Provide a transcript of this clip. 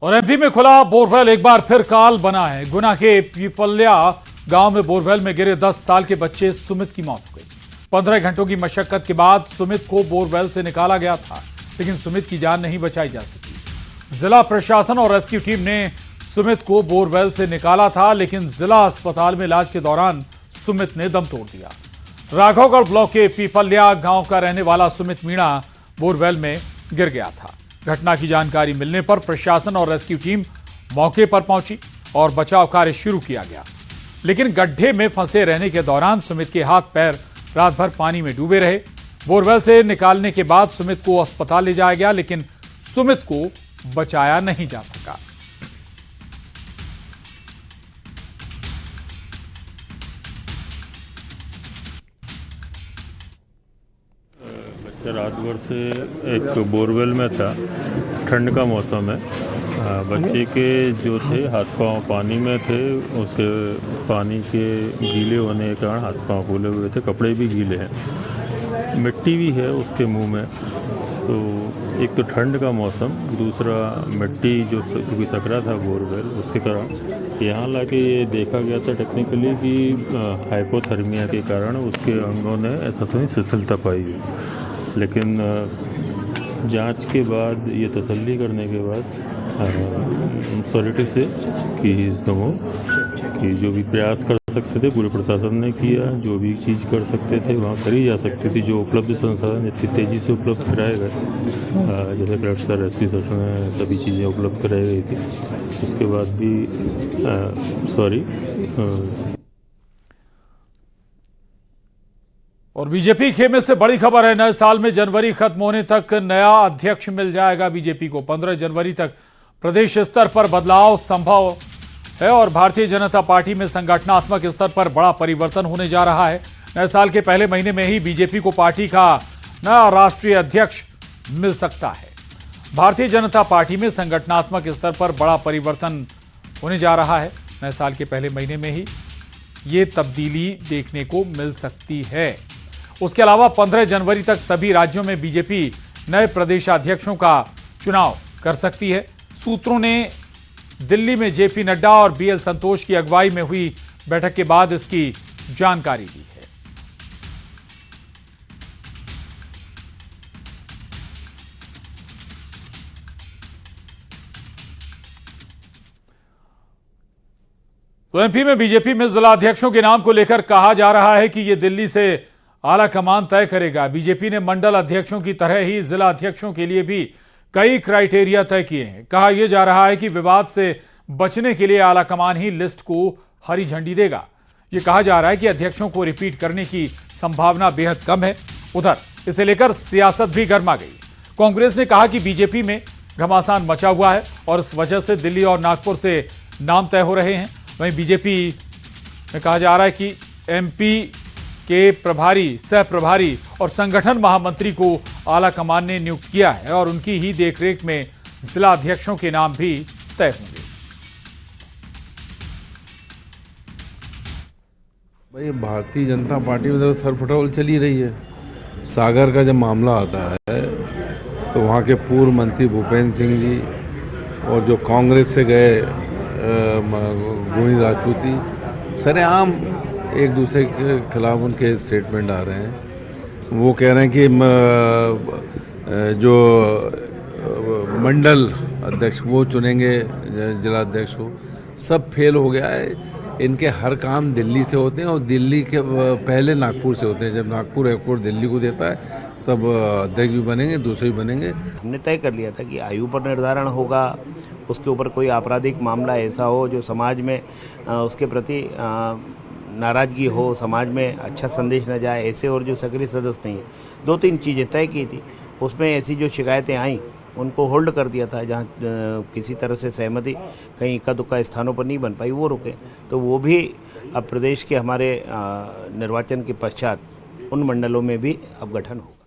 और एमपी में खुला बोरवेल एक बार फिर काल बना है। गुना के पीपल्या गांव में बोरवेल में गिरे 10 साल के बच्चे सुमित की मौत हो गई। 15 घंटों की मशक्कत के बाद सुमित को बोरवेल से निकाला गया था, लेकिन सुमित की जान नहीं बचाई जा सकी। जिला प्रशासन और रेस्क्यू टीम ने सुमित को बोरवेल से निकाला था, लेकिन जिला अस्पताल में इलाज के दौरान सुमित ने दम तोड़ दिया। राघवगढ़ ब्लॉक के पीपल्या गांव का रहने वाला सुमित मीणा बोरवेल में गिर गया था। घटना की जानकारी मिलने पर प्रशासन और रेस्क्यू टीम मौके पर पहुंची और बचाव कार्य शुरू किया गया, लेकिन गड्ढे में फंसे रहने के दौरान सुमित के हाथ पैर रात भर पानी में डूबे रहे। बोरवेल से निकालने के बाद सुमित को अस्पताल ले जाया गया, लेकिन सुमित को बचाया नहीं जा सका। बच्चा रात भर से एक बोरवेल में था। ठंड का मौसम है। बच्चे के जो थे हाथ पांव पानी में थे, उसके पानी के गीले होने के कारण हाथ पांव फूले हुए थे, कपड़े भी गीले हैं, मिट्टी भी है उसके मुंह में। तो एक तो ठंड का मौसम, दूसरा मिट्टी जो क्योंकि सकरा था बोरवेल, उसके कारण यहाँ लाके ये देखा गया था टेक्निकली कि हाइपोथर्मिया के कारण उसके अंगों ने ऐसा थोड़ी शिथिलता पाई हुई। लेकिन जांच के बाद ये तसल्ली करने के बाद सॉलिटी से कि जो भी प्रयास कर सकते थे पूरे प्रशासन ने किया, जो भी चीज़ कर सकते थे वहाँ करी जा सकती थी। जो उपलब्ध संसाधन इतनी तेज़ी से उपलब्ध कराए गए, जैसे कलेक्टर रेस्क्यू सेक्शन में सभी चीज़ें उपलब्ध कराई गई थी। उसके बाद भी और बीजेपी खेमे से बड़ी खबर है। नए साल में जनवरी खत्म होने तक नया अध्यक्ष मिल जाएगा बीजेपी को। 15 जनवरी तक प्रदेश स्तर पर बदलाव संभव है और भारतीय जनता पार्टी में संगठनात्मक स्तर पर बड़ा परिवर्तन होने जा रहा है। नए साल के पहले महीने में ही बीजेपी को पार्टी का नया राष्ट्रीय अध्यक्ष मिल सकता है। भारतीय जनता पार्टी में संगठनात्मक स्तर पर बड़ा परिवर्तन होने जा रहा है। नए साल के पहले महीने में ही ये तब्दीली देखने को मिल सकती है। उसके अलावा 15 जनवरी तक सभी राज्यों में बीजेपी नए प्रदेशाध्यक्षों का चुनाव कर सकती है। सूत्रों ने दिल्ली में जेपी नड्डा और बीएल संतोष की अगुवाई में हुई बैठक के बाद इसकी जानकारी दी है। तो एमपी में बीजेपी में जिला अध्यक्षों के नाम को लेकर कहा जा रहा है कि यह दिल्ली से आला कमान तय करेगा। बीजेपी ने मंडल अध्यक्षों की तरह ही जिला अध्यक्षों के लिए भी कई क्राइटेरिया तय किए हैं। कहा यह जा रहा है कि विवाद से बचने के लिए आला कमान ही लिस्ट को हरी झंडी देगा। यह कहा जा रहा है कि अध्यक्षों को रिपीट करने की संभावना बेहद कम है। उधर इसे लेकर सियासत भी गर्मा गई। कांग्रेस ने कहा कि बीजेपी में घमासान मचा हुआ है और इस वजह से दिल्ली और नागपुर से नाम तय हो रहे हैं। वहीं बीजेपी में कहा जा रहा है कि एमपी के प्रभारी, सह प्रभारी और संगठन महामंत्री को आला कमान ने नियुक्त किया है और उनकी ही देखरेख में जिला अध्यक्षों के नाम भी तय होंगे। भाई भारतीय जनता पार्टी में तो सरफटौल चली रही है। सागर का जब मामला आता है तो वहाँ के पूर्व मंत्री भूपेंद्र सिंह जी और जो कांग्रेस से गए गोविंद राजपूती सरेआम एक दूसरे के खिलाफ उनके स्टेटमेंट आ रहे हैं। वो कह रहे हैं कि जो मंडल अध्यक्ष वो चुनेंगे, जिला अध्यक्ष को। सब फेल हो गया है। इनके हर काम दिल्ली से होते हैं और दिल्ली के पहले नागपुर से होते हैं। जब नागपुर एयरपोर्ट दिल्ली को देता है तब अध्यक्ष भी बनेंगे, दूसरे भी बनेंगे। हमने तय कर लिया था कि आयु पर निर्धारण होगा, उसके ऊपर कोई आपराधिक मामला ऐसा हो जो समाज में उसके प्रति नाराज़गी हो, समाज में अच्छा संदेश न जाए, ऐसे और जो सक्रिय सदस्य नहीं है। 2-3 चीज़ें तय की थी। उसमें ऐसी जो शिकायतें आईं उनको होल्ड कर दिया था। जहाँ किसी तरह से सहमति कहीं इक्का दुक्का स्थानों पर नहीं बन पाई, वो रुके। तो वो भी अब प्रदेश के हमारे निर्वाचन के पश्चात उन मंडलों में भी अब गठन हो।